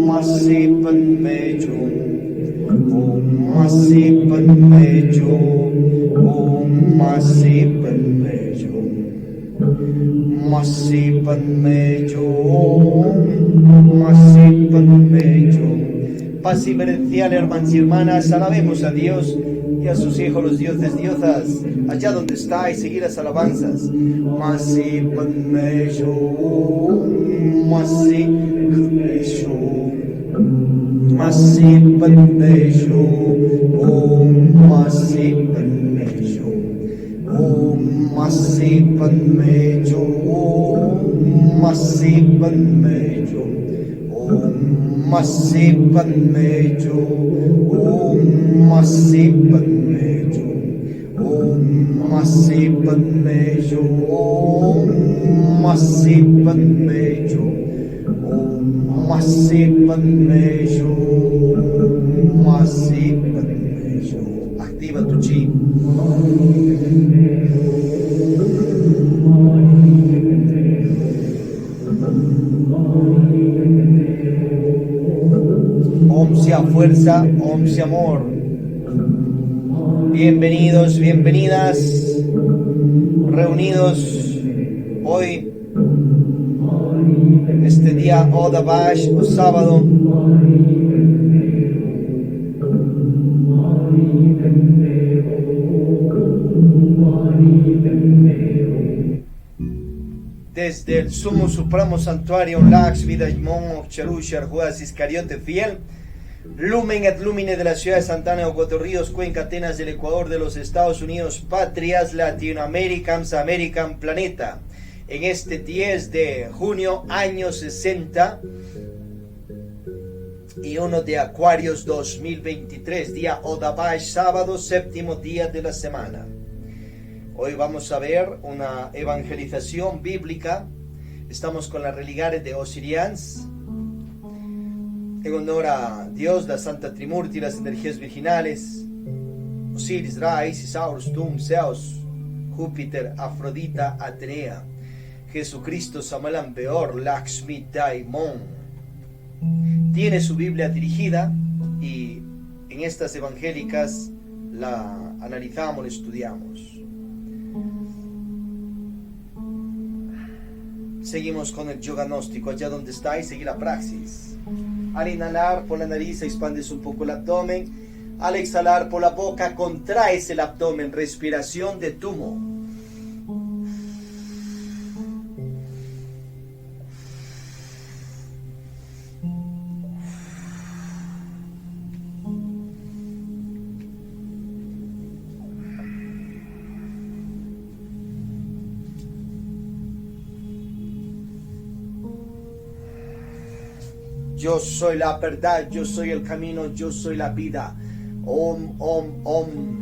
Masi Padme Jum. Om Masi Padme Jum. Om Masi Padme Jum. Masi Padme Jum. Masi Padme Jum. Paz y beneficial, hermanos y hermanas, alabemos a Dios y a sus hijos, los dioses, diosas, allá donde está, y seguir las alabanzas. Masi Padme Jum. Masi Padme Jum. Masi Padme Jum. Om Masi Padme Jum. Om Masi Padme Jum. Masi Padme Jum. Om Masi Padme Jum. Om Masi Padme Jum. Om Masi Padme Jum. Om Masi Padme Jum. Om Masi Padme Jum. Masi Padme Jum. Activa tu chi. Om sea fuerza, Om sea amor. Bienvenidos, bienvenidas, reunidos hoy, este día Odabash o sábado. Desde el Sumo Supremo Santuario Lakshmi Daimon Charushar Juaz Iscariote Fiel, Lumen et Lumine de la ciudad de Santana de Cuatro Ríos, Cuenca, Atenas del Ecuador, de los Estados Unidos, Patrias Latinoamerican, American Planeta. En este 10 de junio, año 60 y 1 de Acuarios 2023, día Odabash, sábado, séptimo día de la semana. Hoy vamos a ver una evangelización bíblica. Estamos con la religares de Osirians, en honor a Dios, la Santa Trimurti, las energías virginales, Osiris, Ra, Isis, Horus, Tum, Zeus, Júpiter, Afrodita, Atenea, Jesucristo, Samalan, Beor, Lakshmi, Daimon. Tiene su Biblia dirigida y en estas evangélicas la analizamos, la estudiamos. Seguimos con el yoga gnóstico, allá donde está, y seguir la praxis. Al inhalar por la nariz expandes un poco el abdomen. Al exhalar por la boca contraes el abdomen. Respiración de Tumo. Yo soy la verdad, yo soy el camino, yo soy la vida. Om, om, om.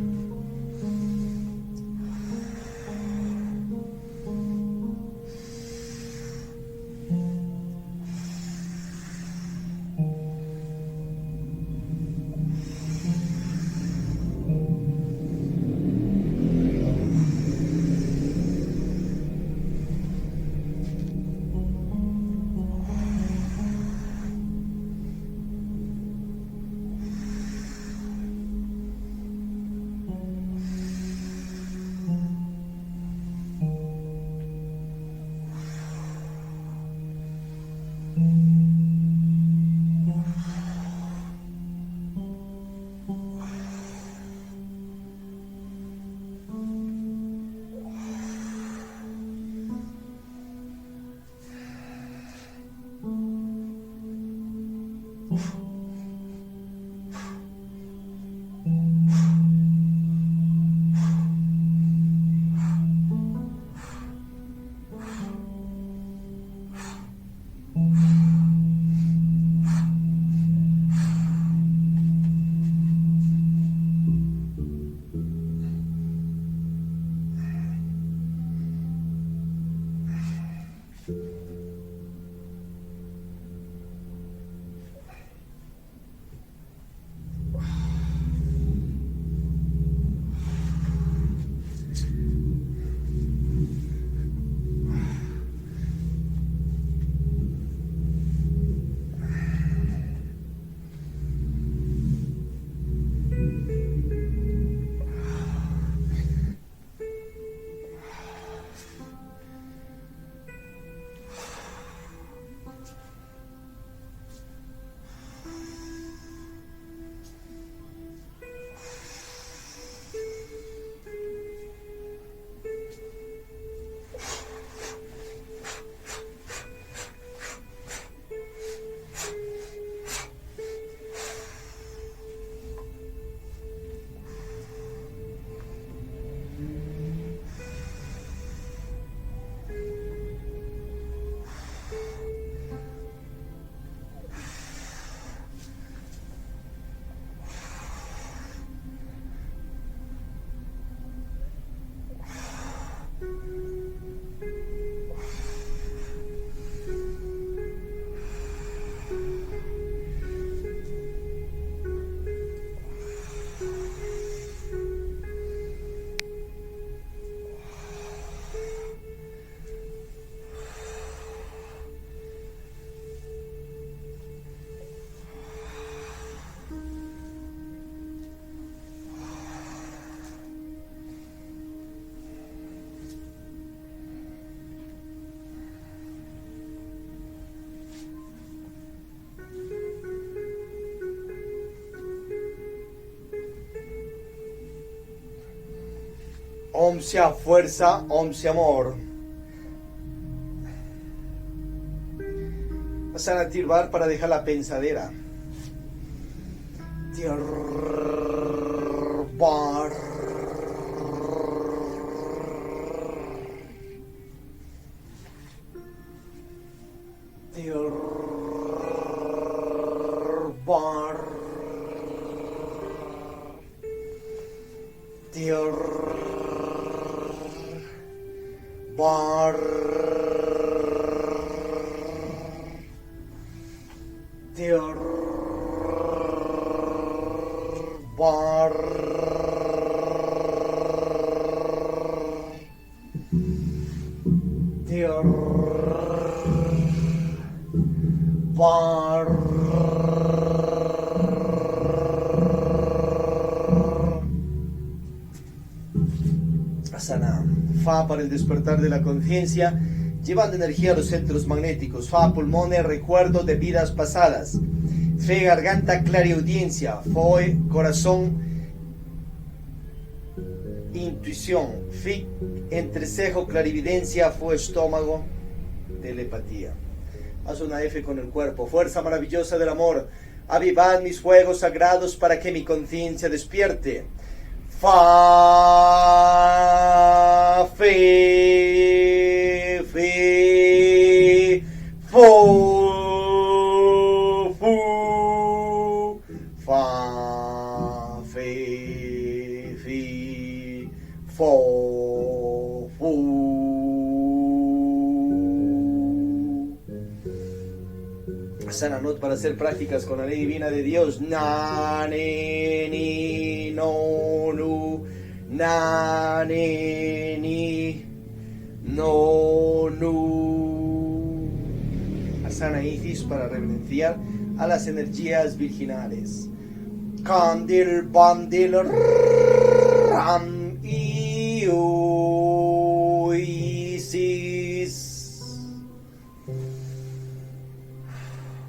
Om sea fuerza, Om sea amor. Asana Tirbar para dejar la pensadera. Tirbar. Tirbar. Bar. Bar. Bar. Asana. Fa para el despertar de la conciencia, llevando energía a los centros magnéticos. Fa, pulmones, recuerdo de vidas pasadas. Fe, garganta, clariaudiencia. Foe, corazón, intuición. Fi, entrecejo, clarividencia. Fo, estómago, telepatía. Haz una F con el cuerpo. Fuerza maravillosa del amor, avivad mis fuegos sagrados para que mi conciencia despierte. Fa, fe, fe, fo, fu, fa, fe, fi, fo, fu. Sana not para hacer prácticas con la ley divina de Dios. Na, ne, ni, no, nu. Na, ne, ni, no, nu. Asana Isis para reverenciar a las energías virginales. Candil, bandil, ram, Isis.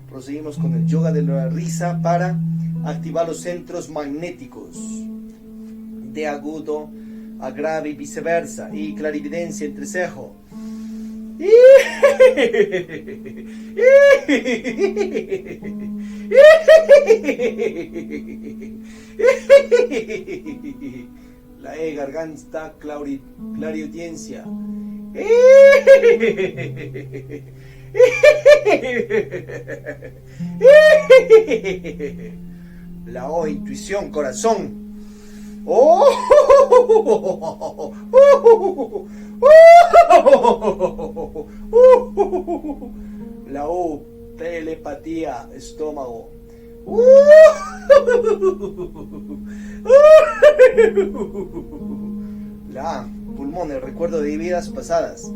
Proseguimos con el yoga de la risa para activar los centros magnéticos de agudo a grave y viceversa, y clarividencia, entrecejo. La E, garganta, clariaudiencia. La O, intuición, corazón. La U, telepatía, estómago. La A, pulmones, recuerdo de vidas pasadas.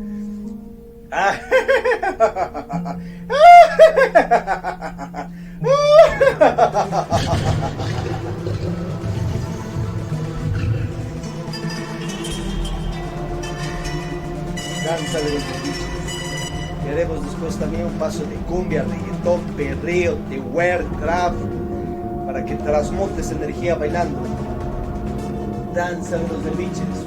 Danza de los boliches. Y haremos después también un paso de cumbia, reggaetón, perreo, tehuer, trap, para que transmutes energía bailando. Danza de los boliches.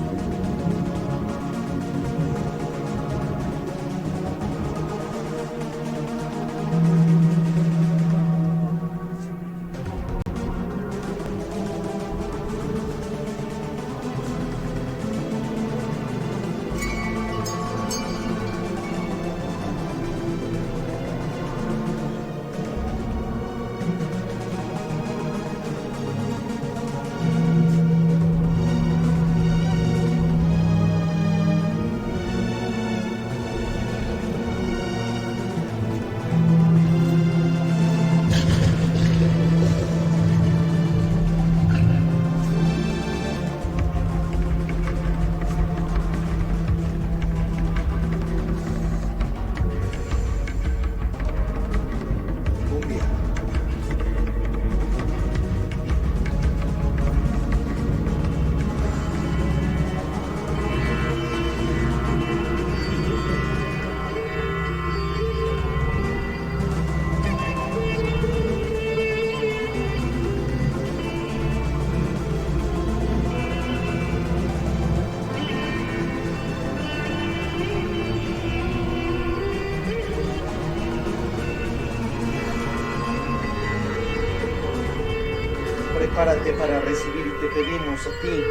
prepárate para recibir y te pedimos a ti,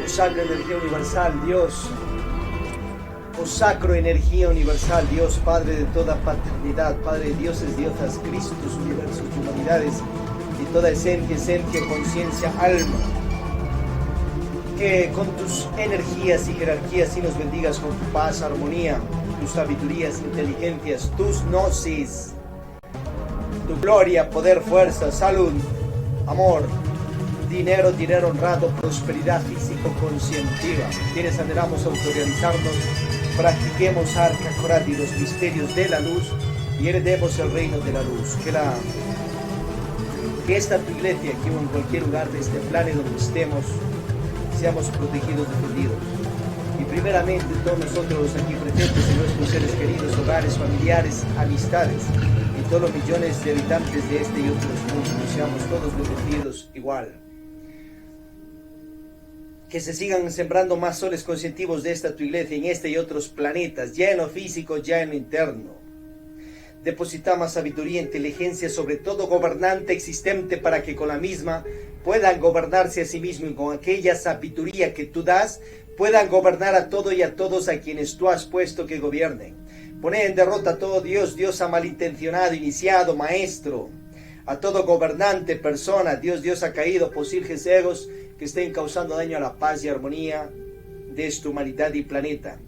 oh sacra energía universal, Dios, oh sacro energía universal, Dios, Padre de toda paternidad, Padre de dioses, diosas, Cristos, universos, humanidades y toda esencia, conciencia, alma, que con tus energías y jerarquías sí nos bendigas con tu paz, armonía, tus sabidurías, inteligencias, tus gnosis, tu gloria, poder, fuerza, salud, amor, dinero honrado, prosperidad físico-conscientiva. Quienes anhelamos autorrealizarnos, practiquemos Arca Corati, los misterios de la luz y heredemos el reino de la luz. Que esta tu iglesia, aquí o en cualquier lugar de este planeta donde estemos, seamos protegidos, defendidos. Y primeramente todos nosotros los aquí presentes y nuestros seres queridos, hogares, familiares, amistades y todos los millones de habitantes de este y otros mundos, seamos todos bendecidos igual. Que se sigan sembrando más soles conscientivos de esta tu iglesia en este y otros planetas, ya en lo físico, ya en lo interno. Deposita más sabiduría e inteligencia sobre todo gobernante existente para que con la misma puedan gobernarse a sí mismos y con aquella sabiduría que tú das puedan gobernar a todo y a todos a quienes tú has puesto que gobiernen. Poner en derrota a todo Dios, Diosa malintencionado, iniciado, maestro, a todo gobernante, persona, Dios ha caído, posirges egos que estén causando daño a la paz y armonía de esta humanidad y planeta.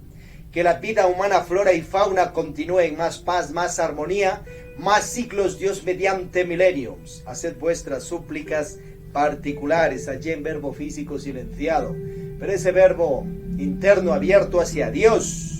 Que la vida humana, flora y fauna continúe en más paz, más armonía, más ciclos, Dios mediante milenios. Haced vuestras súplicas particulares allí en verbo físico silenciado, pero ese verbo interno abierto hacia Dios.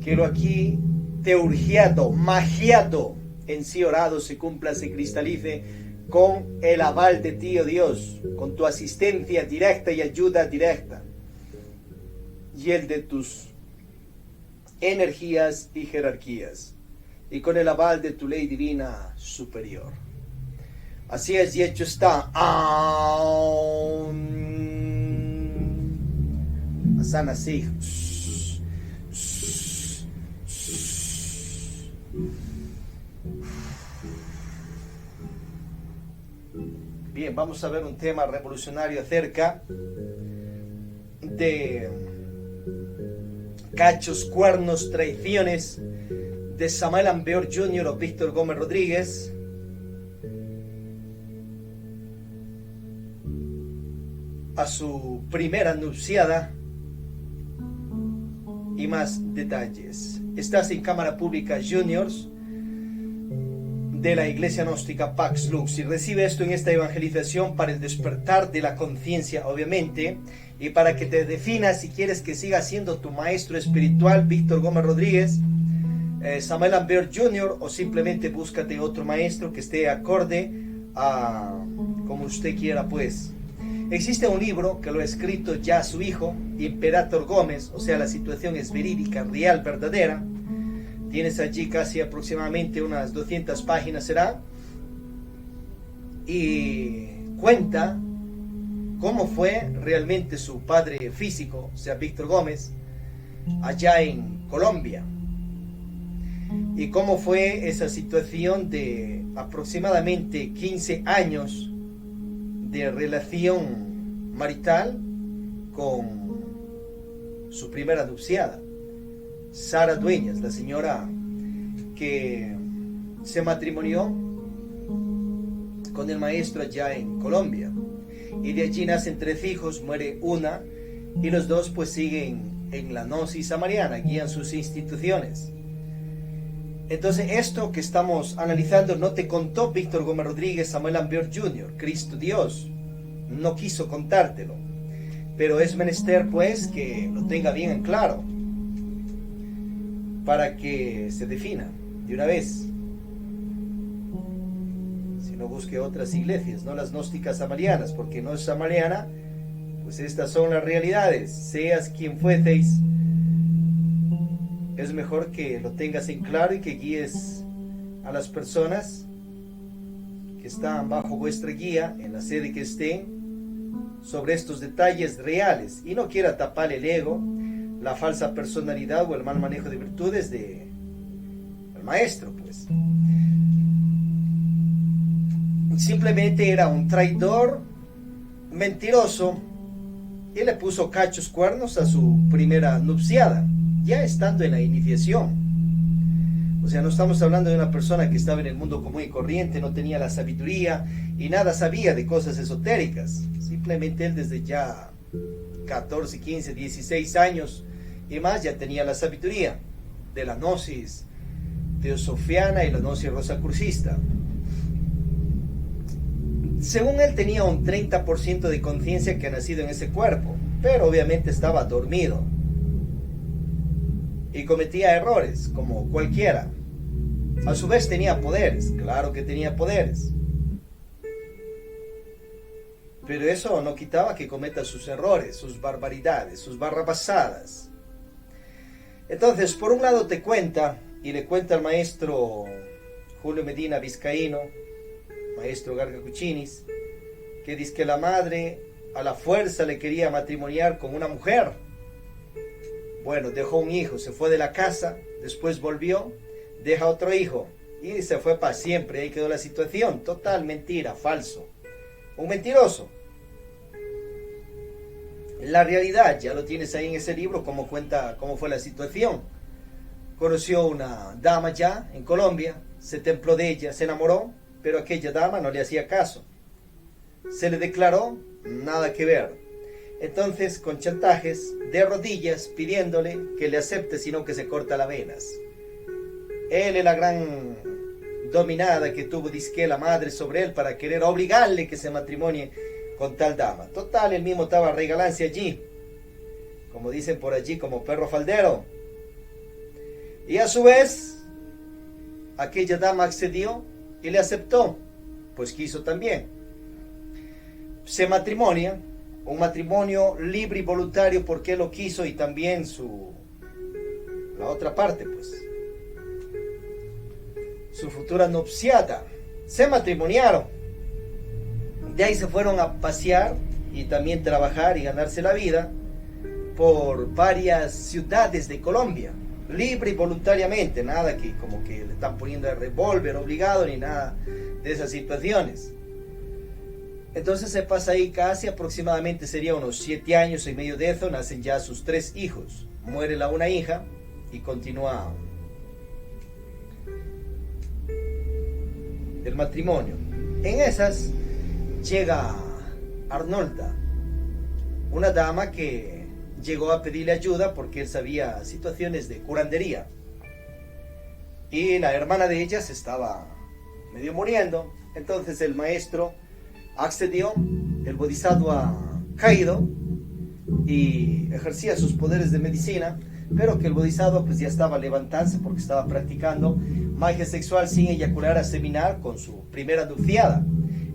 Que lo aquí teurgiado, magiado, en sí orado se cumpla, se cristalice con el aval de ti, oh Dios, con tu asistencia directa y ayuda directa, y el de tus energías y jerarquías, y con el aval de tu ley divina superior. Así es y hecho está. Asana Sig. Bien, vamos a ver un tema revolucionario acerca de cachos, cuernos, traiciones de Samuel Ambeor Jr. o Víctor Gómez Rodríguez. A su primera nupciada y más detalles. Estás en Cámara Pública Juniors de la Iglesia Gnóstica Pax Lux y recibe esto en esta evangelización para el despertar de la conciencia, obviamente, y para que te definas si quieres que siga siendo tu maestro espiritual Víctor Gómez Rodríguez, Samuel Ambeor Jr. o simplemente búscate otro maestro que esté acorde a como usted quiera, pues. Existe un libro que lo ha escrito ya su hijo, Imperator Gómez, o sea, la situación es verídica, real, verdadera. Tienes allí casi aproximadamente unas 200 páginas será, y cuenta cómo fue realmente su padre físico, o sea, Víctor Gómez, allá en Colombia, y cómo fue esa situación de aproximadamente 15 años de relación marital con su primera nupciada, Sara Dueñas, la señora que se matrimonió con el maestro allá en Colombia, y de allí nacen 3 hijos, muere una, y los 2 pues siguen en la gnosis samariana, guían sus instituciones. Entonces esto que estamos analizando no te contó Víctor Gómez Rodríguez, Samuel Ambeor Jr., Cristo Dios, no quiso contártelo, pero es menester pues que lo tenga bien en claro. para que se defina de una vez. Si no, busque otras iglesias, no las gnósticas amalianas, porque no es amaliana, pues estas son las realidades. Seas quien fueseis, es mejor que lo tengas en claro y que guíes a las personas que están bajo vuestra guía, en la sede que estén, sobre estos detalles reales, y no quiera tapar el ego, la falsa personalidad o el mal manejo de virtudes del maestro, pues. Simplemente era un traidor, mentiroso, y le puso cachos cuernos a su primera nupciada, ya estando en la iniciación. O sea, no estamos hablando de una persona que estaba en el mundo común y corriente, no tenía la sabiduría y nada sabía de cosas esotéricas. Simplemente él desde ya 14, 15, 16 años y más ya tenía la sabiduría de la gnosis teosofiana y la gnosis rosacrucista. Según él tenía un 30% de conciencia que ha nacido en ese cuerpo, pero obviamente estaba dormido y cometía errores como cualquiera. A su vez tenía poderes, claro que tenía poderes, pero eso no quitaba que cometa sus errores, sus barbaridades, sus barrabasadas. Entonces, por un lado te cuenta, y le cuenta al maestro Julio Medina Vizcaíno, maestro Garga Cuchinis, que dice que la madre a la fuerza le quería matrimoniar con una mujer. Bueno, dejó un hijo, se fue de la casa, después volvió, deja otro hijo y se fue para siempre. Ahí quedó la situación. Total mentira, falso. Un mentiroso. La realidad, ya lo tienes ahí en ese libro, cómo cuenta cómo fue la situación. Conoció una dama ya en Colombia, se templó de ella, se enamoró, pero aquella dama no le hacía caso. Se le declaró, nada que ver. Entonces, con chantajes, de rodillas, pidiéndole que le acepte, sino que se corta las venas. Él es la gran dominada que tuvo disque la madre sobre él para querer obligarle que se matrimonie con tal dama. Total, él mismo estaba regalándose allí, como dicen por allí, como perro faldero. Y a su vez, aquella dama accedió y le aceptó, pues quiso también. Se matrimonia, un matrimonio libre y voluntario porque él lo quiso y también la otra parte, pues, su futura nupciada. Se matrimoniaron. De ahí se fueron a pasear y también trabajar y ganarse la vida por varias ciudades de Colombia, libre y voluntariamente, nada que como que le están poniendo el revólver obligado ni nada de esas situaciones. Entonces se pasa ahí casi aproximadamente, sería unos 7 años en medio de eso, nacen ya sus 3 hijos, muere la una hija y continúa el matrimonio. En esas llega Arnolda, una dama que llegó a pedirle ayuda porque él sabía situaciones de curandería y la hermana de ella se estaba medio muriendo. Entonces el maestro accedió, el bodhisattva caído y ejercía sus poderes de medicina, pero que el bodhisattva pues ya estaba levantándose porque estaba practicando magia sexual sin eyacular a seminar con su primera nupciada.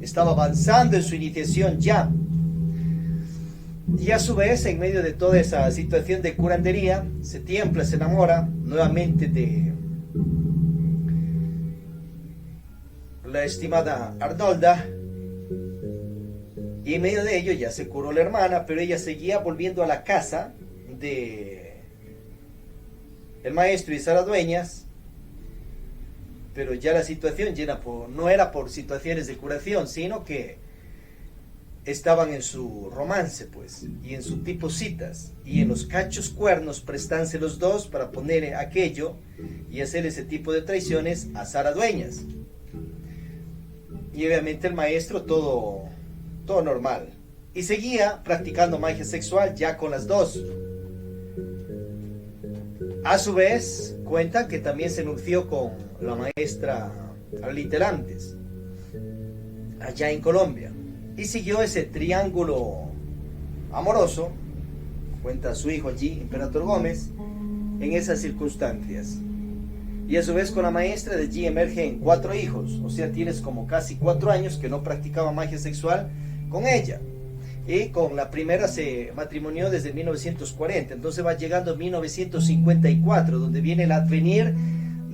Estaba avanzando en su iniciación ya. Y a su vez, en medio de toda esa situación de curandería, se tiembla, se enamora nuevamente de la estimada Arnolda. Y en medio de ello ya se curó la hermana, pero ella seguía volviendo a la casa de el maestro y Sara Dueñas, pero ya la situación no era por situaciones de curación, sino que estaban en su romance, pues, y en su tipo citas, y en los cachos cuernos prestanse los dos para poner aquello y hacer ese tipo de traiciones a Sara Dueñas. Y obviamente el maestro todo normal. Y seguía practicando magia sexual ya con las dos. A su vez, cuenta que también se nupció con la maestra Arlita Antes, allá en Colombia. Y siguió ese triángulo amoroso, cuenta su hijo allí, Imperator Gómez, en esas circunstancias. Y a su vez con la maestra de allí emergen 4 hijos, o sea, tienes como casi 4 años que no practicaba magia sexual con ella. Y con la primera se matrimonió desde 1940, entonces va llegando a 1954, donde viene el advenir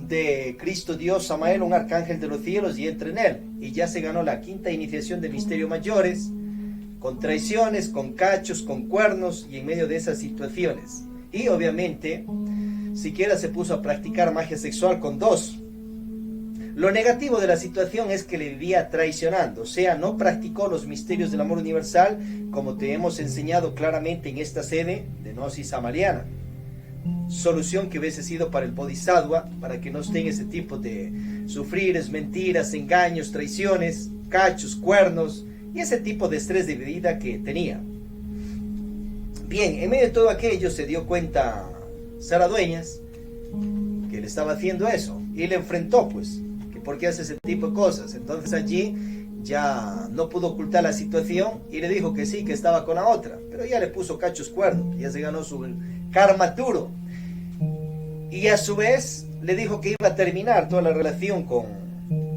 de Cristo Dios Samael, un arcángel de los cielos, y entra en él. Y ya se ganó la 5ª iniciación de misterios mayores, con traiciones, con cachos, con cuernos, y en medio de esas situaciones. Y obviamente, siquiera se puso a practicar magia sexual con 2. Lo negativo de la situación es que le vivía traicionando, o sea, no practicó los misterios del amor universal, como te hemos enseñado claramente en esta sede de Gnosis Samariana. Solución que hubiese sido para el Bodhisattva, para que no esté en ese tipo de sufrires, mentiras, engaños, traiciones, cachos, cuernos, y ese tipo de estrés de vida que tenía. Bien, en medio de todo aquello se dio cuenta Sara Dueñas que le estaba haciendo eso, y le enfrentó, pues, que por qué hace ese tipo de cosas. Entonces allí ya no pudo ocultar la situación y le dijo que sí, que estaba con la otra, pero ya le puso cachos, cuernos, ya se ganó su karma duro. Y a su vez le dijo que iba a terminar toda la relación con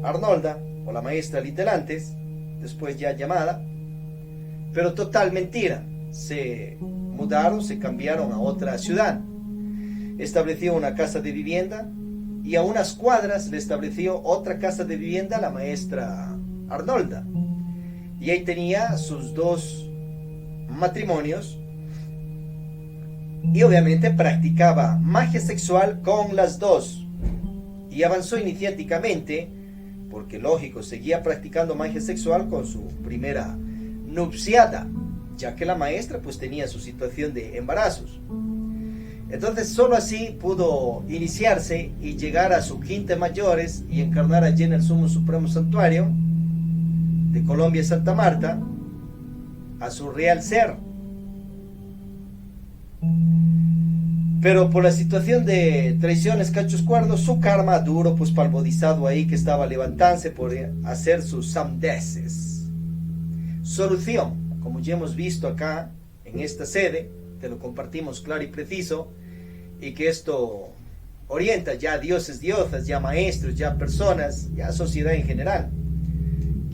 Arnolda, o la maestra Litelantes, después ya llamada, pero total mentira. Se mudaron, se cambiaron a otra ciudad, estableció una casa de vivienda, y a unas cuadras le estableció otra casa de vivienda la maestra Arnolda, y ahí tenía sus 2 matrimonios, y obviamente practicaba magia sexual con las 2, y avanzó iniciáticamente, porque lógico, seguía practicando magia sexual con su primera nupciada, ya que la maestra pues tenía su situación de embarazos. Entonces solo así pudo iniciarse y llegar a su quinta mayores y encarnar allí en el Sumo Supremo Santuario de Colombia, Santa Marta, a su real ser. Pero por la situación de traiciones, cachos, cuernos, su karma duro pues para el bodhisattva ahí que estaba levantándose por hacer sus sandeces. Solución, como ya hemos visto acá en esta sede, te lo compartimos claro y preciso, y que esto orienta ya a dioses, diosas, ya maestros, ya personas, ya sociedad en general.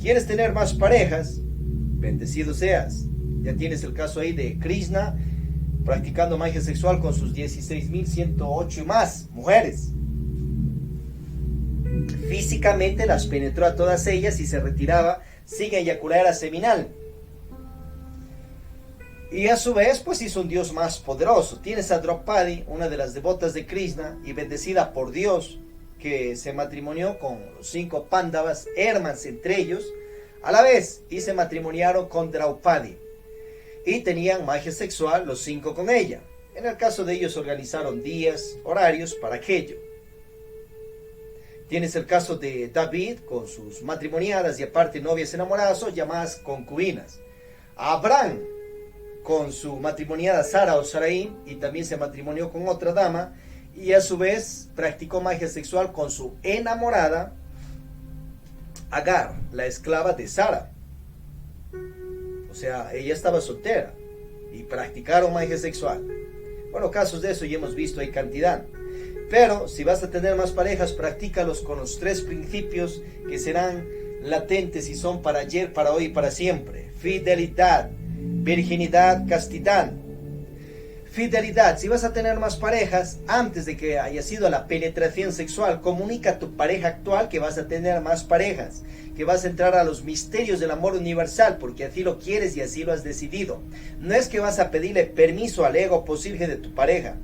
¿Quieres tener más parejas? Bendecido seas. Ya tienes el caso ahí de Krishna practicando magia sexual con sus 16.108 y más mujeres. Físicamente las penetró a todas ellas y se retiraba sin eyacular a seminal. Y a su vez pues hizo un dios más poderoso. Tienes a Draupadi, una de las devotas de Krishna y bendecida por Dios, que se matrimonió con los 5 Pándavas, hermanos entre ellos, a la vez, y se matrimoniaron con Draupadi. Y tenían magia sexual los 5 con ella. En el caso de ellos organizaron días, horarios para aquello. Tienes el caso de David con sus matrimoniadas y aparte novias enamoradas o llamadas concubinas. Abraham con su matrimoniada Sara o Sarai, y también se matrimonió con otra dama, y a su vez practicó magia sexual con su enamorada Agar, la esclava de Sara. O sea, ella estaba soltera y practicaron magia sexual. Bueno, casos de eso ya hemos visto, hay cantidad. Pero si vas a tener más parejas, practícalos con los 3 principios que serán latentes y son para ayer, para hoy y para siempre. Fidelidad, virginidad, castidad. Fidelidad, si vas a tener más parejas, antes de que haya sido la penetración sexual, comunica a tu pareja actual que vas a tener más parejas, que vas a entrar a los misterios del amor universal, porque así lo quieres y así lo has decidido. No es que vas a pedirle permiso al ego posible de tu pareja,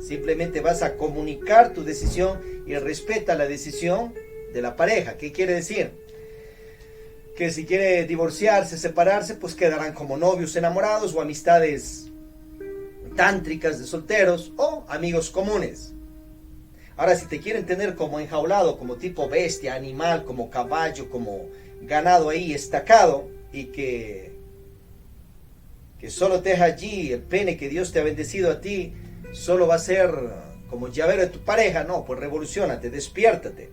simplemente vas a comunicar tu decisión y respeta la decisión de la pareja. ¿Qué quiere decir? Que si quiere divorciarse, separarse, pues quedarán como novios enamorados o amistades tántricas de solteros o amigos comunes. Ahora, si te quieren tener como enjaulado, como tipo bestia, animal, como caballo, como ganado ahí estacado, y que solo te deja allí el pene que Dios te ha bendecido a ti, solo va a ser como llavero de tu pareja, no, pues revolucionate, despiértate.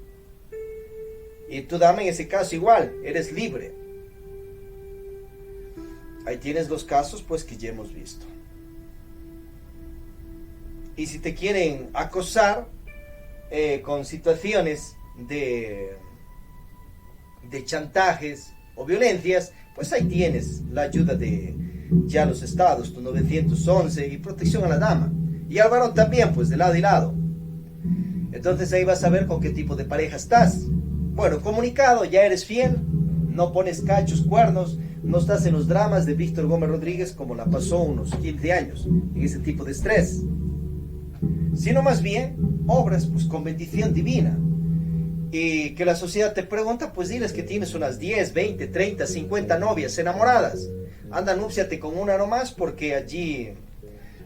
Y tú, dame, en ese caso igual, eres libre. Ahí tienes los casos pues que ya hemos visto. Y si te quieren acosar con situaciones de chantajes o violencias, pues ahí tienes la ayuda de ya los estados, tu 911 y protección a la dama. Y al varón también, pues de lado y lado. Entonces ahí vas a ver con qué tipo de pareja estás. Bueno, comunicado, ya eres fiel, no pones cachos, cuernos, no estás en los dramas de Víctor Gómez Rodríguez como la pasó unos 15 años, en ese tipo de estrés. Sino más bien, obras pues con bendición divina. Y que la sociedad te pregunta, pues diles que tienes unas 10, 20, 30, 50 novias enamoradas. Anda, anúnciate con una nomás, porque allí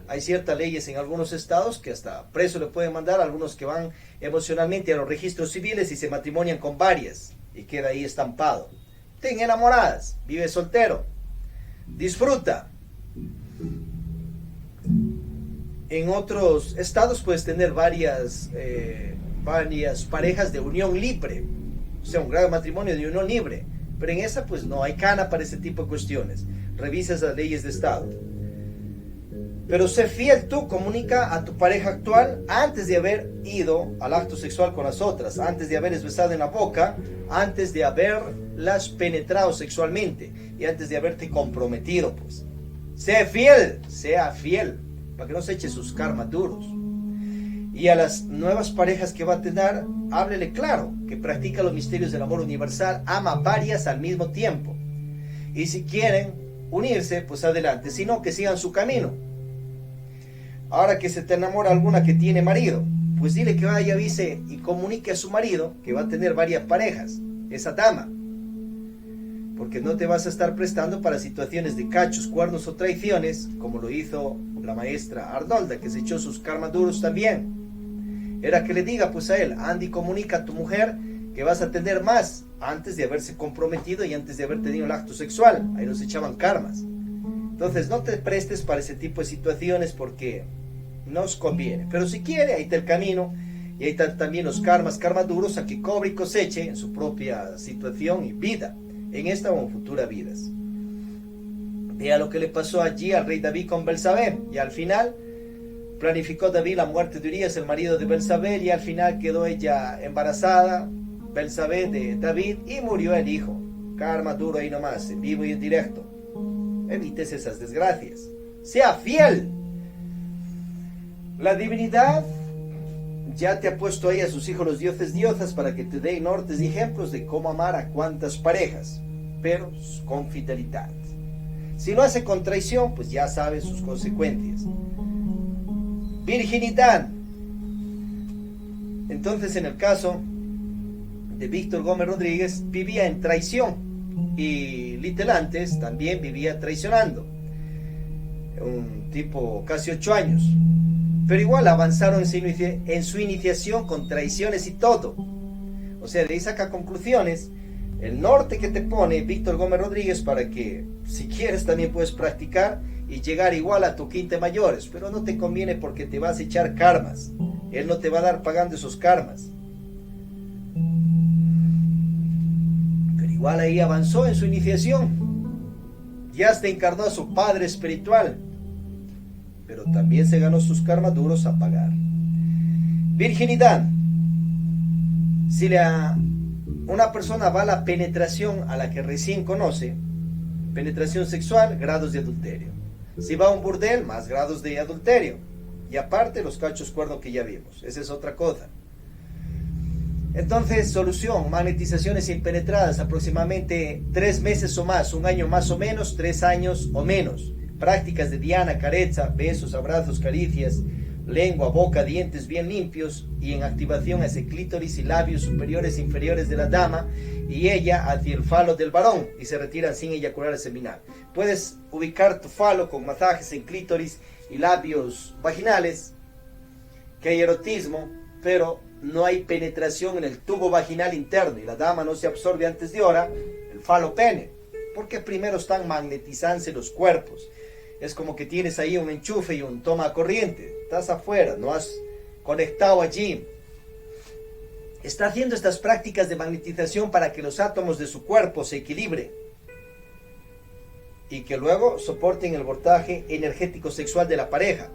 hay ciertas leyes en algunos estados que hasta preso le pueden mandar a algunos que van emocionalmente a los registros civiles y se matrimonian con varias y queda ahí estampado. Ten enamoradas, vive soltero, disfruta. En otros estados puedes tener varias parejas de unión libre, o sea, un grave matrimonio de unión libre, pero en esa pues no hay cana para ese tipo de cuestiones. Revisas las leyes de estado. Pero sé fiel tú, comunica a tu pareja actual antes de haber ido al acto sexual con las otras, antes de haberles besado en la boca, antes de haberlas penetrado sexualmente y antes de haberte comprometido, pues. Sea fiel, para que no se eche sus karmas duros. Y a las nuevas parejas que va a tener, háblele claro, que practica los misterios del amor universal, ama varias al mismo tiempo. Y si quieren unirse, pues adelante, si no, que sigan su camino. Ahora que se te enamora alguna que tiene marido, pues dile que vaya, avise y comunique a su marido que va a tener varias parejas, esa dama. Porque no te vas a estar prestando para situaciones de cachos, cuernos o traiciones, como lo hizo la maestra Arnolda, que se echó sus karmas duros también. Era que le diga pues a él, Andy, comunica a tu mujer que vas a tener más, antes de haberse comprometido y antes de haber tenido el acto sexual. Ahí nos echaban karmas. Entonces no te prestes para ese tipo de situaciones porque no os conviene. Pero si quiere, ahí está el camino. Y ahí están también los karmas duros a que cobre y coseche en su propia situación y vida, en esta o en futuras vidas. Vea lo que le pasó allí al rey David con Belsabé. Y al final planificó David la muerte de Urías, el marido de Belsabé, y al final quedó ella embarazada, Belsabé, de David, y murió el hijo. Karma duro ahí nomás, en vivo y en directo. Evites esas desgracias. Sea fiel. La divinidad ya te ha puesto ahí a sus hijos los dioses diosas para que te den nortes y ejemplos de cómo amar a cuantas parejas, pero con fidelidad. Si lo hace con traición, pues ya sabes sus consecuencias. Virginidad. Entonces, en el caso de Víctor Gómez Rodríguez, vivía en traición y Litelantes también vivía traicionando. Un tipo casi 8 años. Pero igual avanzaron en su iniciación con traiciones y todo. O sea, de ahí saca conclusiones. El norte que te pone Víctor Gómez Rodríguez para que, si quieres, también puedes practicar y llegar igual a tu quinta mayores. Pero no te conviene porque te vas a echar karmas. Él no te va a dar pagando esos karmas. Pero igual ahí avanzó en su iniciación. Ya se encarnó a su padre espiritual. Pero también se ganó sus karmas duros a pagar. Virginidad. Si una persona va a la penetración a la que recién conoce, penetración sexual, grados de adulterio. Si va a un burdel, más grados de adulterio. Y aparte los cachos cuernos que ya vimos. Esa es otra cosa. Entonces, solución, magnetizaciones impenetradas, aproximadamente 3 meses o más, 1 año más o menos, 3 años o menos. Prácticas de diana, careza, besos, abrazos, caricias, lengua, boca, dientes bien limpios y en activación hacia el clítoris y labios superiores e inferiores de la dama y ella hacia el falo del varón y se retiran sin eyacular el seminal. Puedes ubicar tu falo con masajes en clítoris y labios vaginales, que hay erotismo, pero no hay penetración en el tubo vaginal interno y la dama no se absorbe antes de hora el falo pene, porque primero están magnetizándose los cuerpos. Es como que tienes ahí un enchufe y un toma corriente. Estás afuera, no has conectado allí. Está haciendo estas prácticas de magnetización para que los átomos de su cuerpo se equilibren y que luego soporten el voltaje energético sexual de la pareja.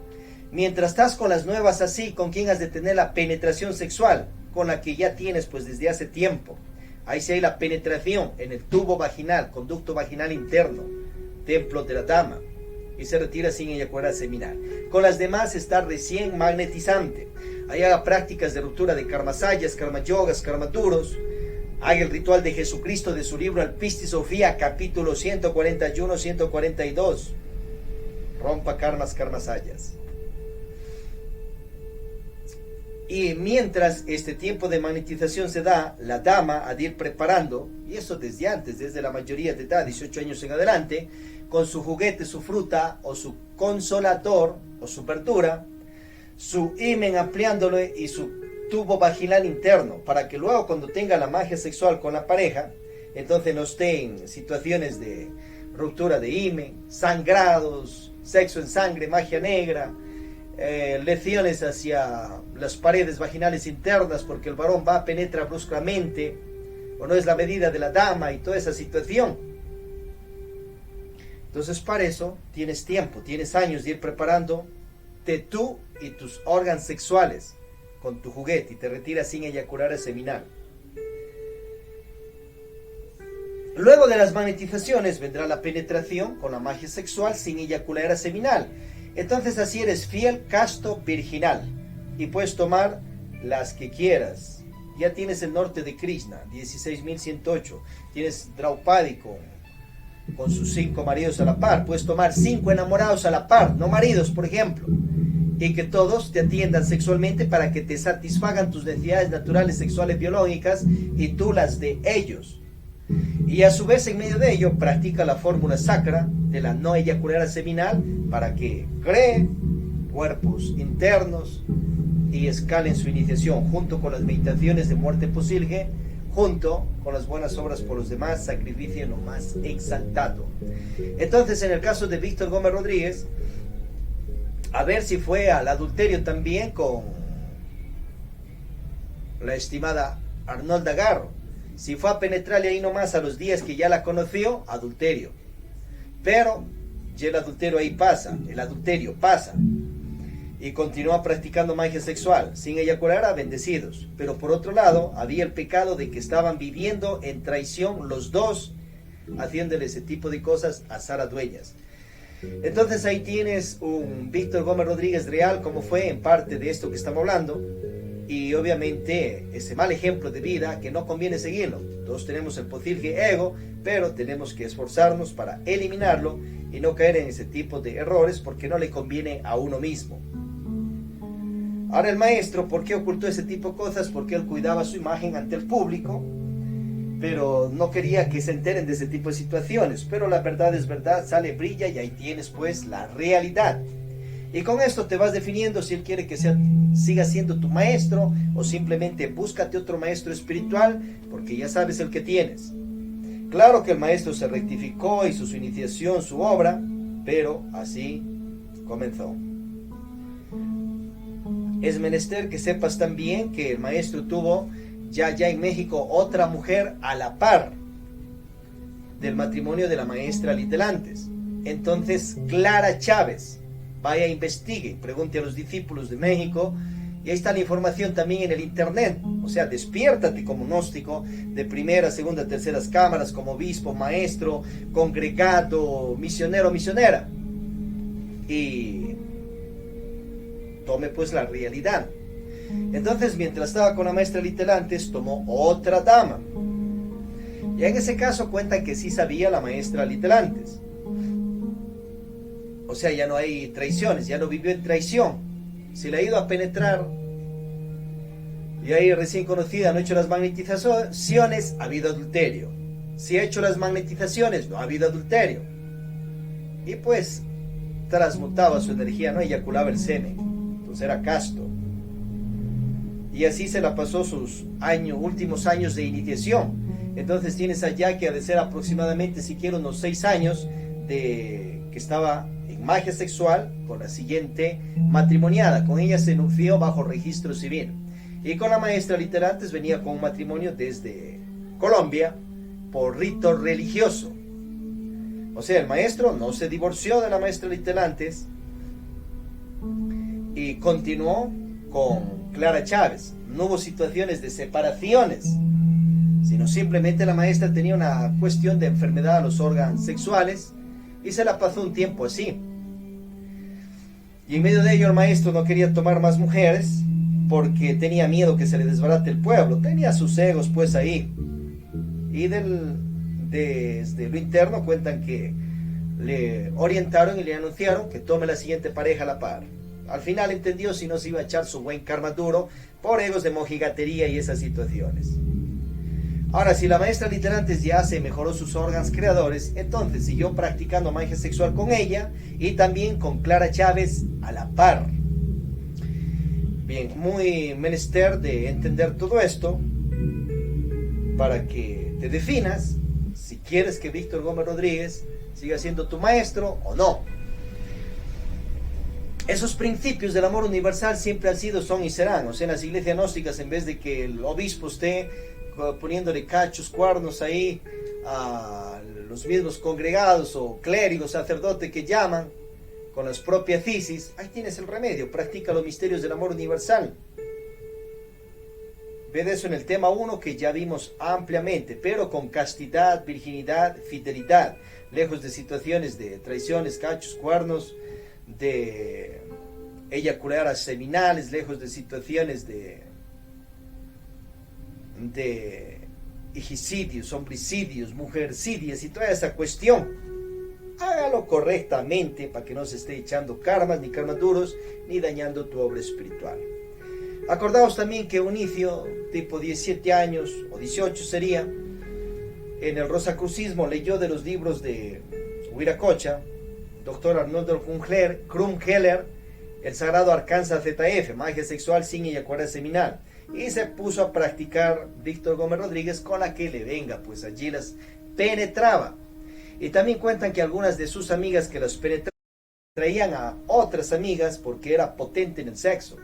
Mientras estás con las nuevas así, ¿con quién has de tener la penetración sexual? Con la que ya tienes pues desde hace tiempo. Ahí sí hay la penetración en el tubo vaginal, conducto vaginal interno, templo de la dama, y se retira sin eyacular seminal. Con las demás está recién magnetizante. Ahí haga prácticas de ruptura de karmasayas, karma yogas, karma duros. Haga el ritual de Jesucristo de su libro Alpisti Sofía, capítulo 141-142. Rompa karmas, karmasayas. Y mientras este tiempo de magnetización se da, la dama ha de ir preparando, y eso desde antes, desde la mayoría de edad, 18 años en adelante, con su juguete, su fruta, o su consolador, o su verdura, su himen ampliándolo y su tubo vaginal interno, para que luego cuando tenga la magia sexual con la pareja, entonces no esté en situaciones de ruptura de himen, sangrados, sexo en sangre, magia negra, lesiones hacia las paredes vaginales internas porque el varón va a penetrar bruscamente o no es la medida de la dama y toda esa situación. Entonces para eso tienes tiempo, tienes años de ir preparándote tú y tus órganos sexuales con tu juguete y te retiras sin eyacular seminal. Luego de las magnetizaciones vendrá la penetración con la magia sexual sin eyacular seminal. Entonces así eres fiel, casto, virginal y puedes tomar las que quieras. Ya tienes el norte de Krishna, 16.108. Tienes Draupadi con sus 5 maridos a la par. Puedes tomar 5 enamorados a la par, no maridos, por ejemplo. Y que todos te atiendan sexualmente para que te satisfagan tus necesidades naturales, sexuales, biológicas y tú las de ellos. Y a su vez en medio de ello practica la fórmula sacra de la no eyacular seminal para que cree cuerpos internos y escalen su iniciación junto con las meditaciones de muerte posible, junto con las buenas obras por los demás, sacrificio en lo más exaltado. Entonces en el caso de Víctor Gómez Rodríguez, a ver si fue al adulterio también con la estimada Arnolda Garro. Si fue a penetrarle ahí nomás a los días que ya la conoció, adulterio. Pero ya el adulterio ahí pasa, el adulterio pasa. Y continúa practicando magia sexual, sin eyacular a bendecidos. Pero por otro lado, había el pecado de que estaban viviendo en traición los dos, haciéndole ese tipo de cosas a Sara Dueñas. Entonces ahí tienes un Víctor Gómez Rodríguez real, como fue en parte de esto que estamos hablando. Y obviamente ese mal ejemplo de vida que no conviene seguirlo. Todos tenemos el posilge ego, pero tenemos que esforzarnos para eliminarlo y no caer en ese tipo de errores porque no le conviene a uno mismo. Ahora el maestro, ¿por qué ocultó ese tipo de cosas? Porque él cuidaba su imagen ante el público, pero no quería que se enteren de ese tipo de situaciones. Pero la verdad es verdad, sale, brilla y ahí tienes pues la realidad. Y con esto te vas definiendo si él quiere que siga siendo tu maestro o simplemente búscate otro maestro espiritual porque ya sabes el que tienes. Claro que el maestro se rectificó, hizo su iniciación, su obra, pero así comenzó. Es menester que sepas también que el maestro tuvo ya en México otra mujer a la par del matrimonio de la maestra Litelantes. Entonces Clara Chávez, vaya, investigue, pregunte a los discípulos de México, y ahí está la información también en el internet. O sea, despiértate como gnóstico de primera, segunda, terceras cámaras, como obispo, maestro, congregado, misionero, misionera, y tome pues la realidad. Entonces, mientras estaba con la maestra Litelantes, tomó otra dama, y en ese caso cuentan que sí sabía la maestra Litelantes. O sea, ya no hay traiciones, ya no vivió en traición. Si le ha ido a penetrar y ahí recién conocida no ha hecho las magnetizaciones, ha habido adulterio. Si ha hecho las magnetizaciones, no ha habido adulterio. Y pues transmutaba su energía, no eyaculaba el semen. Entonces era casto. Y así se la pasó sus últimos años de iniciación. Entonces tienes allá que ha de ser aproximadamente, si quiero, unos 6 años de que estaba en magia sexual con la siguiente matrimoniada. Con ella se anunció bajo registro civil. Y con la maestra Litelantes venía con un matrimonio desde Colombia por rito religioso. O sea, el maestro no se divorció de la maestra Litelantes, y continuó con Clara Chávez. No hubo situaciones de separaciones, sino simplemente la maestra tenía una cuestión de enfermedad a los órganos sexuales y se la pasó un tiempo así. Y en medio de ello el maestro no quería tomar más mujeres porque tenía miedo que se le desbarate el pueblo. Tenía sus egos pues ahí. Y desde lo interno cuentan que le orientaron y le anunciaron que tome la siguiente pareja a la par. Al final entendió si no se iba a echar su buen karma duro por egos de mojigatería y esas situaciones. Ahora, si la maestra literantes ya se mejoró sus órganos creadores, entonces siguió practicando magia sexual con ella y también con Clara Chávez a la par. Bien, muy menester de entender todo esto para que te definas si quieres que Víctor Gómez Rodríguez siga siendo tu maestro o no. Esos principios del amor universal siempre han sido, son y serán. O sea, en las iglesias gnósticas, en vez de que el obispo esté poniéndole cachos, cuernos ahí a los mismos congregados o clérigos, sacerdotes que llaman con las propias fisis, ahí tienes el remedio, practica los misterios del amor universal. Ve de eso en el tema 1 que ya vimos ampliamente, pero con castidad, virginidad, fidelidad, lejos de situaciones de traiciones, cachos, cuernos, de eyacular seminales, lejos de situaciones de hijicidios, homicidios, mujercidios y toda esa cuestión. Hágalo correctamente para que no se esté echando karmas, ni karmas duros, ni dañando tu obra espiritual. Acordaos también que un inicio tipo 17 años o 18 sería, en el Rosacrucismo leyó de los libros de Huiracocha, Dr. Arnoldo Krumheller, el sagrado Arcángel ZF, magia sexual sin eyacular seminal, y se puso a practicar Víctor Gómez Rodríguez con la que le venga, pues allí las penetraba. Y también cuentan que algunas de sus amigas que las penetraban traían a otras amigas porque era potente en el sexo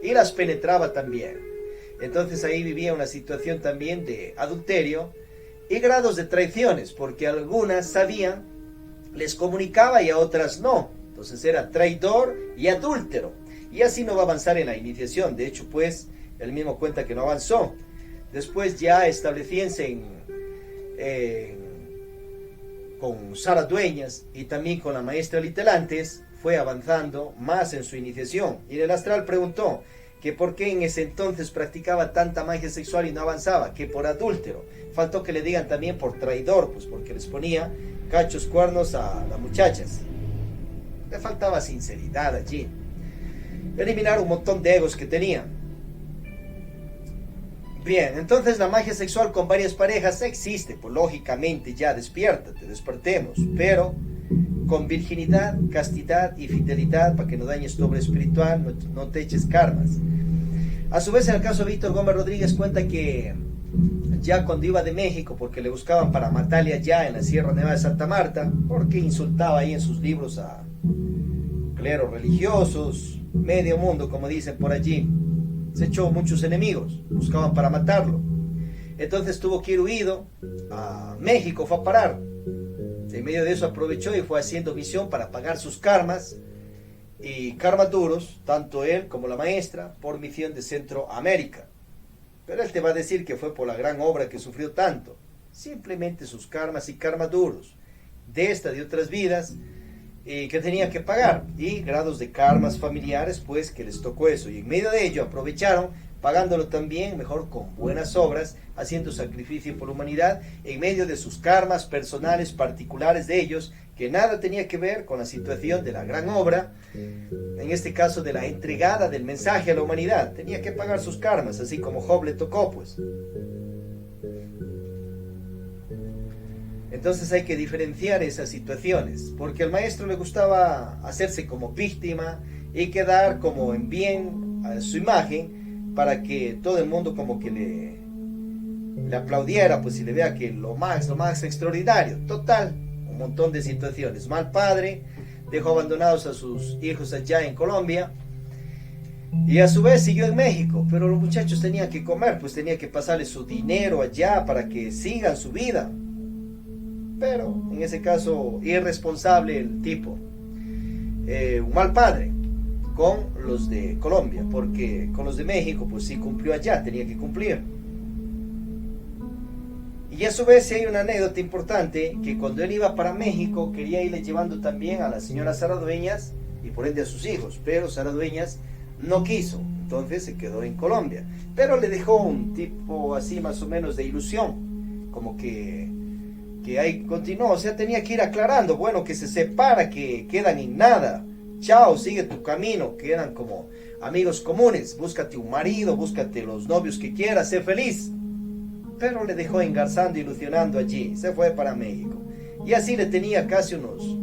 y las penetraba también. Entonces ahí vivía una situación también de adulterio y grados de traiciones, porque algunas sabían, les comunicaba y a otras no. Entonces era traidor y adúltero, y así no va a avanzar en la iniciación. De hecho, pues él mismo cuenta que no avanzó. Después ya estableciéndose con Sara Dueñas y también con la maestra Litelantes, fue avanzando más en su iniciación. Y en el astral preguntó que por qué en ese entonces practicaba tanta magia sexual y no avanzaba, que por adúltero. Faltó que le digan también por traidor, pues porque les ponía cachos, cuernos a las muchachas. Le faltaba sinceridad allí. Eliminar un montón de egos que tenía. Bien, entonces la magia sexual con varias parejas existe, pues lógicamente ya despiértate, despertemos, pero con virginidad, castidad y fidelidad para que no dañes tu obra espiritual, no te eches karmas. A su vez, en el caso de Víctor Gómez Rodríguez cuenta que ya cuando iba de México, porque le buscaban para matarle allá en la Sierra Nevada de Santa Marta, porque insultaba ahí en sus libros a cleros religiosos, medio mundo, como dicen por allí, se echó muchos enemigos, buscaban para matarlo. Entonces tuvo que ir huido a México, fue a parar. En medio de eso aprovechó y fue haciendo misión para pagar sus karmas y karmas duros, tanto él como la maestra, por misión de Centroamérica. Pero él te va a decir que fue por la gran obra que sufrió tanto. Simplemente sus karmas y karmas duros, de esta y de otras vidas, que tenía que pagar, y grados de karmas familiares, pues que les tocó eso. Y en medio de ello aprovecharon, pagándolo también, mejor con buenas obras, haciendo sacrificio por la humanidad, en medio de sus karmas personales, particulares de ellos, que nada tenía que ver con la situación de la gran obra, en este caso de la entregada del mensaje a la humanidad. Tenía que pagar sus karmas, así como Job le tocó, pues. Entonces hay que diferenciar esas situaciones, porque al maestro le gustaba hacerse como víctima y quedar como en bien a su imagen, para que todo el mundo como que le aplaudiera, pues, y le vea que lo más extraordinario. Total, un montón de situaciones. Mal padre, dejó abandonados a sus hijos allá en Colombia, y a su vez siguió en México, pero los muchachos tenían que comer, pues tenía que pasarles su dinero allá para que sigan su vida. Pero en ese caso irresponsable el tipo, un mal padre. con los de Colombia, porque con los de México pues sí cumplió allá, tenía que cumplir. Y a su vez hay una anécdota importante, que cuando él iba para México quería irle llevando también a la señora Sara Dueñas y por ende a sus hijos, pero Sara Dueñas no quiso, entonces se quedó en Colombia, pero le dejó un tipo así más o menos de ilusión, como que ahí continuó, o sea, tenía que ir aclarando, bueno, que se separa, que quedan en nada, chao, sigue tu camino, quedan como amigos comunes, búscate un marido, búscate los novios que quieras, sé feliz. Pero le dejó engarzando, ilusionando allí, se fue para México. Y así le tenía casi unos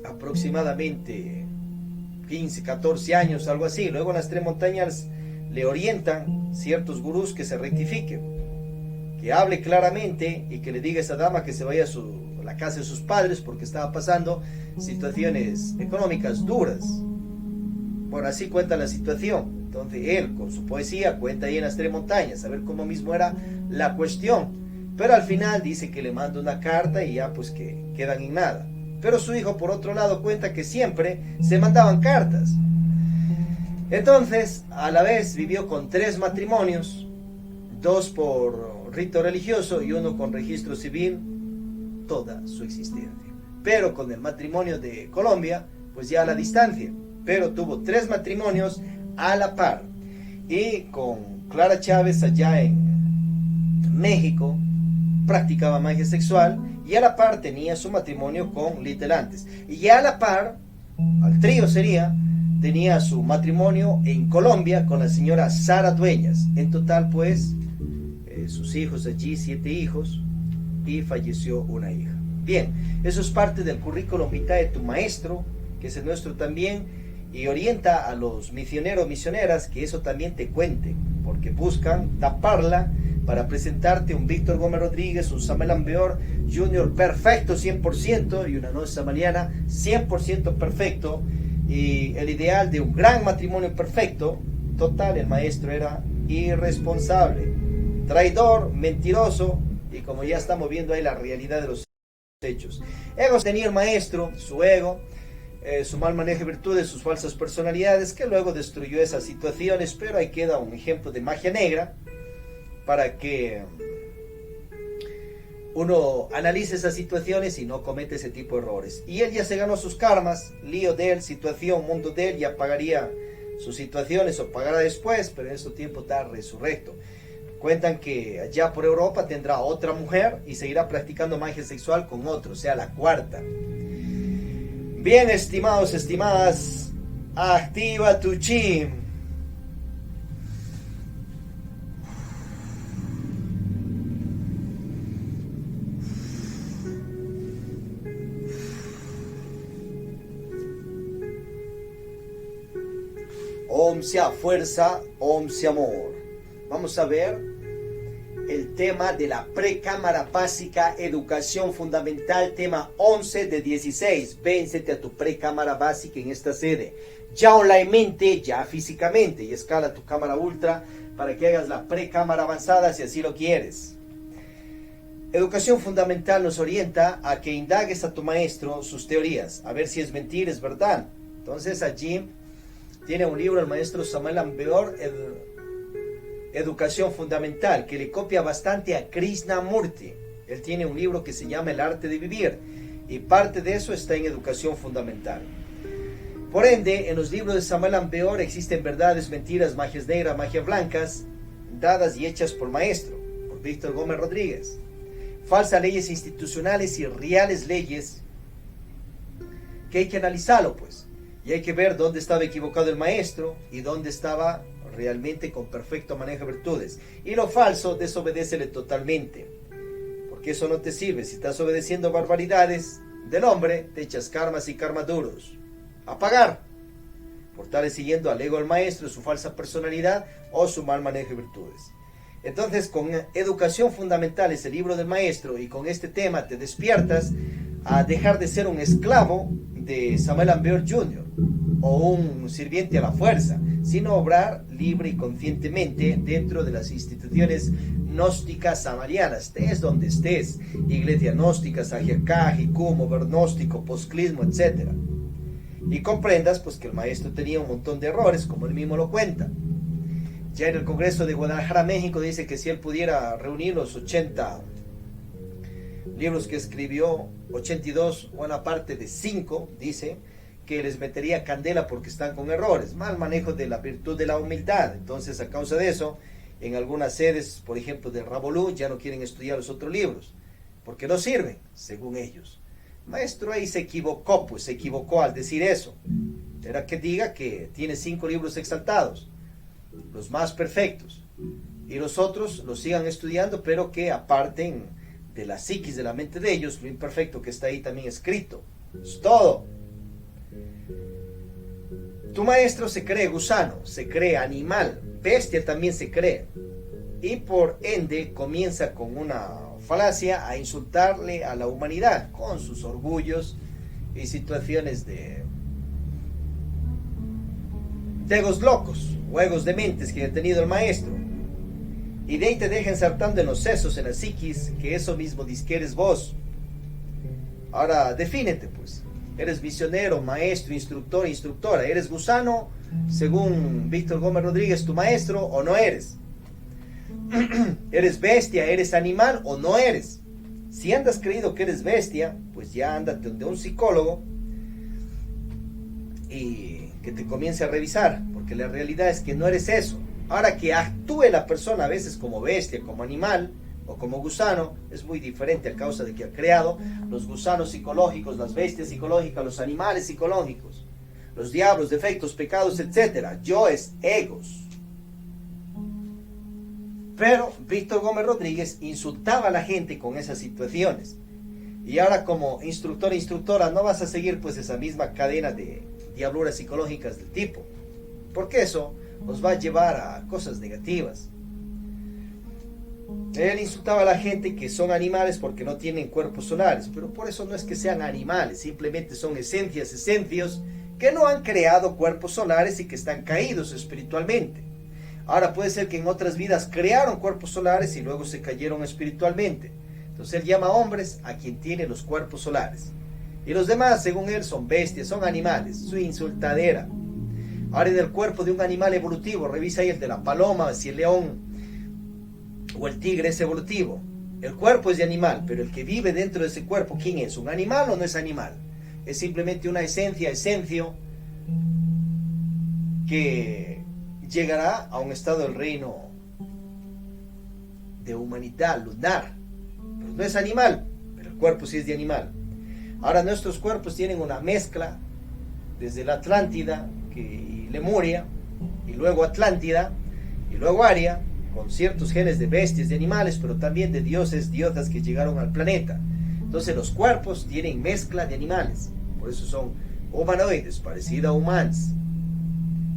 aproximadamente 15, 14 años, algo así. Luego en las Tres Montañas le orientan ciertos gurús que se rectifique, que hable claramente y que le diga a esa dama que se vaya a la casa de sus padres porque estaba pasando situaciones económicas duras. Bueno, así cuenta la situación. Entonces él con su poesía cuenta ahí en las Tres Montañas, a ver cómo mismo era la cuestión. Pero al final dice que le manda una carta y ya pues que quedan en nada. Pero su hijo por otro lado cuenta que siempre se mandaban cartas. Entonces a la vez vivió con 3 matrimonios, 2 por rito religioso y 1 con registro civil, toda su existencia. Pero con el matrimonio de Colombia pues ya a la distancia. Pero tuvo 3 matrimonios a la par. Y con Clara Chávez allá en México practicaba magia sexual y a la par tenía su matrimonio con Litelantes. Y ya a la par, al trío sería, tenía su matrimonio en Colombia con la señora Sara Dueñas. En total pues, sus hijos allí, 7 hijos, y falleció una hija. Bien, eso es parte del currículum vitae de tu maestro, que es el nuestro también, y orienta a los misioneros, misioneras, que eso también te cuente, porque buscan taparla para presentarte un Víctor Gómez Rodríguez, un Samuel Ambeor Jr. perfecto 100% y una Noche Samariana 100% perfecto, y el ideal de un gran matrimonio perfecto. Total, el maestro era irresponsable, traidor, mentiroso, y como ya estamos viendo ahí la realidad de los hechos. Ego tenía el maestro, su ego, su mal manejo de virtudes, sus falsas personalidades, que luego destruyó esas situaciones, pero ahí queda un ejemplo de magia negra para que uno analice esas situaciones y no comete ese tipo de errores. Y él ya se ganó sus karmas, lío de él, situación, mundo de él, ya pagaría sus situaciones o pagará después, pero en este tiempo está resurrecto. Cuentan que allá por Europa tendrá otra mujer y seguirá practicando magia sexual con otro, o sea, la 4ª. Bien, estimados, estimadas, activa tu chi. Om sea fuerza, Om sea amor. Vamos a ver el tema de la precámara básica, educación fundamental, tema 11 de 16. Vénsete a tu precámara básica en esta sede, ya onlinemente, ya físicamente, y escala tu cámara ultra para que hagas la precámara avanzada si así lo quieres. Educación fundamental nos orienta a que indagues a tu maestro sus teorías, a ver si es mentira, es verdad. Entonces allí tiene un libro el maestro Samuel Ambeor, Educación Fundamental, que le copia bastante a Krishnamurti. Él tiene un libro que se llama El Arte de Vivir, y parte de eso está en Educación Fundamental. Por ende, en los libros de Samuel Ambeor existen verdades, mentiras, magias negras, magias blancas, dadas y hechas por maestro, por Víctor Gómez Rodríguez. Falsas leyes institucionales y reales leyes, que hay que analizarlo pues, y hay que ver dónde estaba equivocado el maestro y dónde estaba realmente con perfecto manejo de virtudes. Y lo falso, desobedécele totalmente, porque eso no te sirve. Si estás obedeciendo barbaridades del hombre, te echas karmas y karmas duros a pagar por estar siguiendo al ego del maestro, su falsa personalidad o su mal manejo de virtudes. Entonces, con Educación Fundamental, ese libro del maestro, y con este tema te despiertas a dejar de ser un esclavo de Samuel Ambeor Jr. o un sirviente a la fuerza, sino obrar libre y conscientemente dentro de las instituciones gnósticas samarianas, estés donde estés, iglesia gnóstica, Sagiacá, Jicumo, Vernóstico, Posclismo, etc. y comprendas pues que el maestro tenía un montón de errores, como él mismo lo cuenta. Ya en el Congreso de Guadalajara, México, dice que si él pudiera reunir los 80 libros que escribió, 82, buena parte de 5, dice que les metería candela porque están con errores, mal manejo de la virtud de la humildad. Entonces, a causa de eso, en algunas sedes, por ejemplo del Rabolú, ya no quieren estudiar los otros libros, porque no sirven, según ellos. Maestro ahí se equivocó, pues se equivocó al decir eso. Era que diga que tiene 5 libros exaltados, los más perfectos, y los otros los sigan estudiando, pero que aparten de la psiquis, de la mente de ellos, lo imperfecto que está ahí también escrito. Es todo. Tu maestro se cree gusano, se cree animal, bestia también se cree, y por ende comienza con una falacia a insultarle a la humanidad con sus orgullos y situaciones de egos locos o egos dementes que ha tenido el maestro. Y de ahí te dejan saltando en los sesos, en la psiquis, que eso mismo dice que eres vos. Ahora, defínete pues. ¿Eres misionero, maestro, instructor, instructora? ¿Eres gusano, según Víctor Gómez Rodríguez, tu maestro, o no eres? ¿Eres bestia, eres animal o no eres? Si andas creído que eres bestia, pues ya ándate de un psicólogo y que te comience a revisar, porque la realidad es que no eres eso. Ahora, que actúe la persona a veces como bestia, como animal o como gusano, es muy diferente a causa de que ha creado los gusanos psicológicos, las bestias psicológicas, los animales psicológicos, los diablos, defectos, pecados, etc. Yo es egos. Pero Víctor Gómez Rodríguez insultaba a la gente con esas situaciones. Y ahora, como instructor e instructora, no vas a seguir pues esa misma cadena de diabluras psicológicas del tipo, porque eso nos va a llevar a cosas negativas. Él insultaba a la gente que son animales porque no tienen cuerpos solares, pero por eso no es que sean animales, simplemente son esencios que no han creado cuerpos solares y que están caídos espiritualmente. Ahora puede ser que en otras vidas crearon cuerpos solares y luego se cayeron espiritualmente. Entonces él llama hombres a quien tiene los cuerpos solares. Y los demás, según él, son bestias, son animales, su insultadera. Ahora, en el cuerpo de un animal evolutivo, revisa ahí el de la paloma, si el león o el tigre es evolutivo. El cuerpo es de animal, pero el que vive dentro de ese cuerpo, ¿quién es? ¿Un animal o no es animal? Es simplemente una esencio que llegará a un estado del reino de humanidad lunar. Pero no es animal, pero el cuerpo sí es de animal. Ahora, nuestros cuerpos tienen una mezcla desde la Atlántida y Lemuria, y luego Atlántida, y luego Aria, con ciertos genes de bestias, de animales, pero también de dioses, diosas que llegaron al planeta. Entonces los cuerpos tienen mezcla de animales, por eso son humanoides, parecidos a humanos,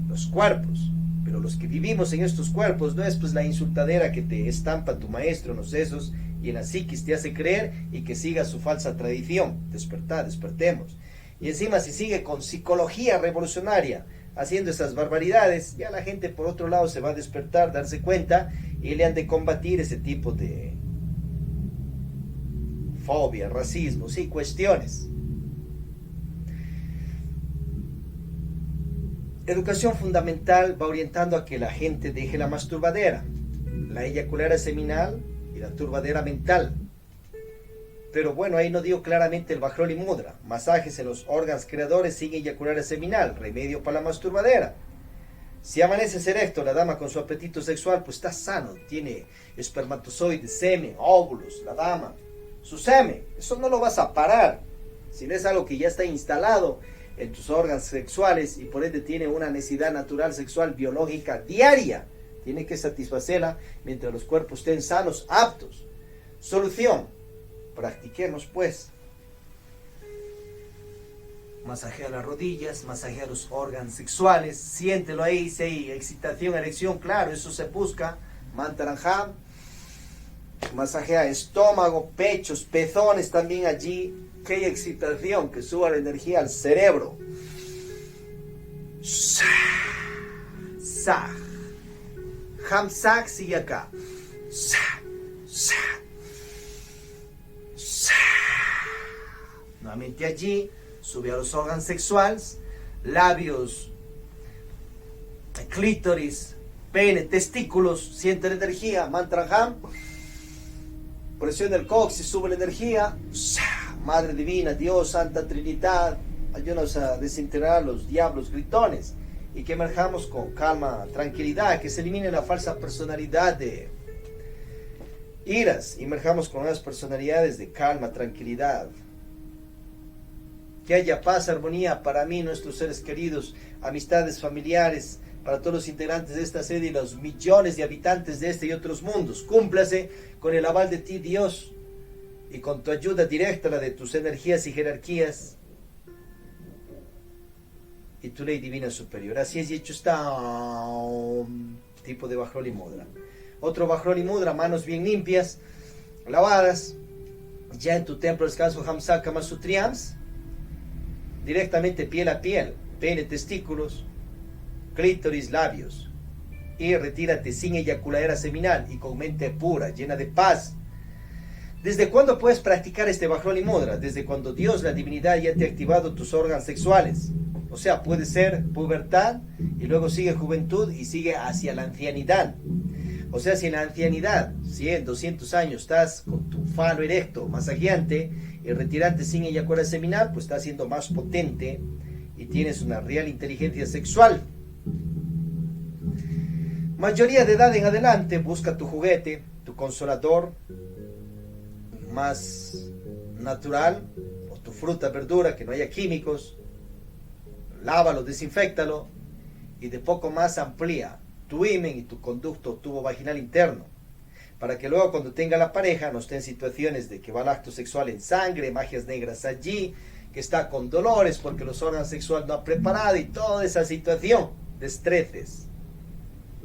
los cuerpos. Pero los que vivimos en estos cuerpos no es pues la insultadera que te estampa tu maestro en los sesos y en la psiquis te hace creer y que siga su falsa tradición. Despertemos. Y encima, si sigue con psicología revolucionaria haciendo esas barbaridades, ya la gente por otro lado se va a despertar, darse cuenta, y le han de combatir ese tipo de fobia, racismo, sí, cuestiones. Educación fundamental va orientando a que la gente deje la masturbadera, la eyaculera seminal y la turbadera mental. Pero bueno, ahí no dio claramente el Bajroli Mudra. Masajes en los órganos creadores sin eyaculera seminal, remedio para la masturbadera. Si amanece erecto la dama con su apetito sexual, pues está sano, tiene espermatozoides, semen, óvulos, la dama, su semen. Eso no lo vas a parar, si no es algo que ya está instalado en tus órganos sexuales y por ende tiene una necesidad natural sexual biológica diaria. Tiene que satisfacerla mientras los cuerpos estén sanos, aptos. Solución: practiquemos pues. Masajea las rodillas, masajea los órganos sexuales, siéntelo ahí, si hay excitación, erección, claro, eso se busca. Mantaranjam, masajea estómago, pechos, pezones también allí, que hay excitación, que suba la energía al cerebro. Sah, Hamsak sigue acá. Nuevamente allí, sube a los órganos sexuales, labios, clítoris, pene, testículos, siente la energía, mantra Ham, presiona el coxis, sube la energía, Madre Divina, Dios, Santa Trinidad, ayúdanos a desintegrar los diablos gritones y que emerjamos con calma, tranquilidad, que se elimine la falsa personalidad de iras, emerjamos con unas personalidades de calma, tranquilidad. Que haya paz, armonía para mí, nuestros seres queridos, amistades, familiares, para todos los integrantes de esta sede y los millones de habitantes de este y otros mundos. Cúmplase con el aval de ti, Dios, y con tu ayuda directa, la de tus energías y jerarquías, y tu ley divina superior. Así es, y hecho está. Tipo de Vajroli Mudra. Otro Vajroli Mudra, manos bien limpias, lavadas, ya en tu templo descanso Hamsa Kama Sutriams, directamente piel a piel, pene, testículos, clítoris, labios, y retírate sin eyaculadera seminal y con mente pura, llena de paz. ¿Desde cuándo puedes practicar este Vajroli Mudra? Desde cuando Dios, la divinidad, ya te ha activado tus órganos sexuales. O sea, puede ser pubertad y luego sigue juventud y sigue hacia la ancianidad. O sea, si en la ancianidad, 100, 200 años, estás con tu falo erecto, masajeante, y retirante sin eyaculación seminal, pues estás siendo más potente y tienes una real inteligencia sexual. Mayoría de edad en adelante, busca tu juguete, tu consolador más natural, o tu fruta, verdura, que no haya químicos, lávalo, desinféctalo, y de poco más amplía tu himen y tu conducto tubo vaginal interno, para que luego cuando tenga la pareja no esté en situaciones de que va el acto sexual en sangre, magias negras allí, que está con dolores porque los órganos sexuales no ha preparado y toda esa situación de estreses,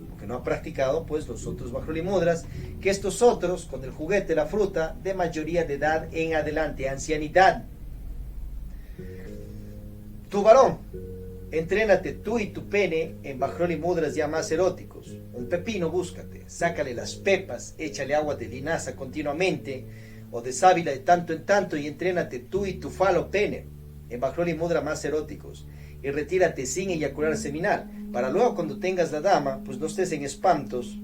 porque no ha practicado pues los otros Vajroli Mudras, que estos otros con el juguete, la fruta, de mayoría de edad en adelante, ancianidad. Tu varón, entrénate tú y tu pene en Vajroli Mudras ya más eróticos. Un pepino búscate, sácale las pepas, échale agua de linaza continuamente o de sábila de tanto en tanto y entrénate tú y tu falo pene en Vajroli Mudra más eróticos y retírate sin eyacular seminal para luego cuando tengas la dama pues no estés en espantos,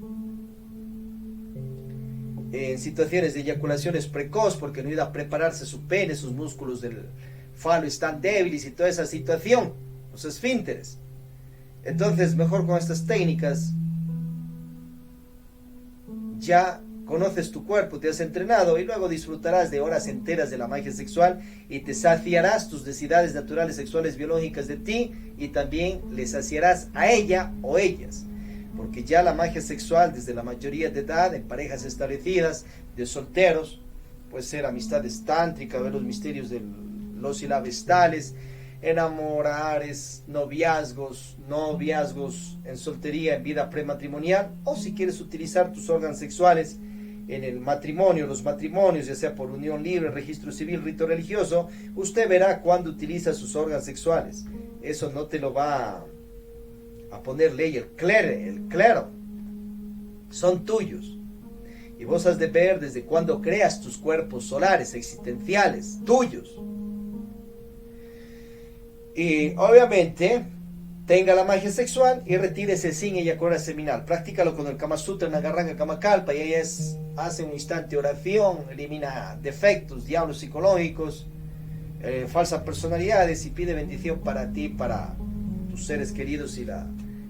en situaciones de eyaculaciones precoz porque no iba a prepararse su pene, sus músculos del falo están débiles y toda esa situación, los esfínteres. Entonces mejor con estas técnicas ya conoces tu cuerpo, te has entrenado y luego disfrutarás de horas enteras de la magia sexual y te saciarás tus necesidades naturales sexuales biológicas de ti y también le saciarás a ella o ellas, porque ya la magia sexual desde la mayoría de edad en parejas establecidas, de solteros, puede ser amistades tántricas, ver los misterios de los silabestales, enamorares, noviazgos en soltería, en vida prematrimonial, o si quieres utilizar tus órganos sexuales en el matrimonio, los matrimonios, ya sea por unión libre, registro civil, rito religioso, usted verá cuando utiliza sus órganos sexuales. Eso no te lo va a poner ley el clero, son tuyos. Y vos has de ver desde cuando creas tus cuerpos solares, existenciales, tuyos. Y obviamente tenga la magia sexual y retírese sin eyaculación seminal. Practícalo con el Kama Sutra, Nagaranga Kama Kalpa, y ella hace un instante oración, elimina defectos, diablos psicológicos, falsas personalidades y pide bendición para ti, para tus seres queridos y la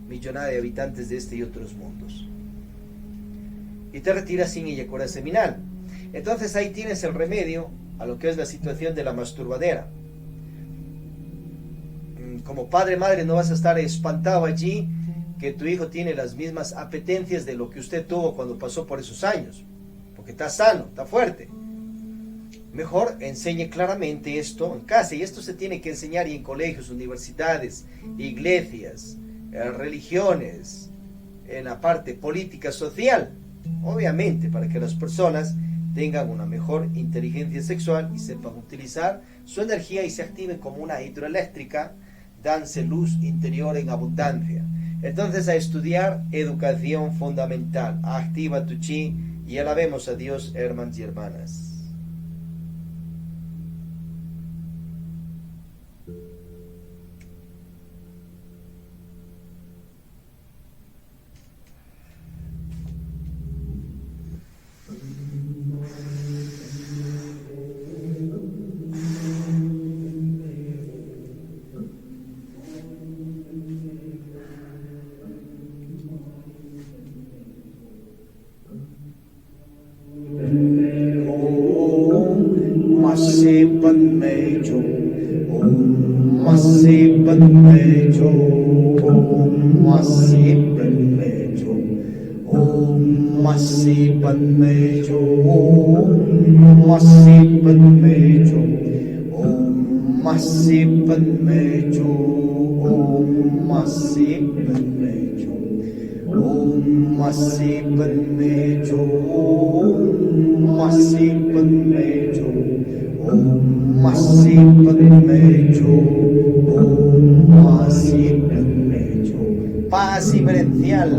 millonada de habitantes de este y otros mundos. Y te retiras sin eyaculación seminal. Entonces ahí tienes el remedio a lo que es la situación de la masturbadera. Como padre, madre, no vas a estar espantado allí que tu hijo tiene las mismas apetencias de lo que usted tuvo cuando pasó por esos años, porque está sano, está fuerte. Mejor enseñe claramente esto en casa, y esto se tiene que enseñar y en colegios, universidades, iglesias, religiones, en la parte política, social, obviamente para que las personas tengan una mejor inteligencia sexual y sepan utilizar su energía y se activen como una hidroeléctrica, danse luz interior en abundancia. Entonces a estudiar educación fundamental, activa tu chi y alabemos a Dios, hermanos y hermanas. Padme Jo, Om Masi Padme Jo, Om Masi Padme Jo, Om Masi Padme Jo, Om Masi Padme Jo, Om Masi Padme Jo, Om Masi Padme Jo, Om Masi Padme Jo, Om Masi Padme Jo, Om Masi Padme Jo, Om Masi Padme Jo. Paz diferencial.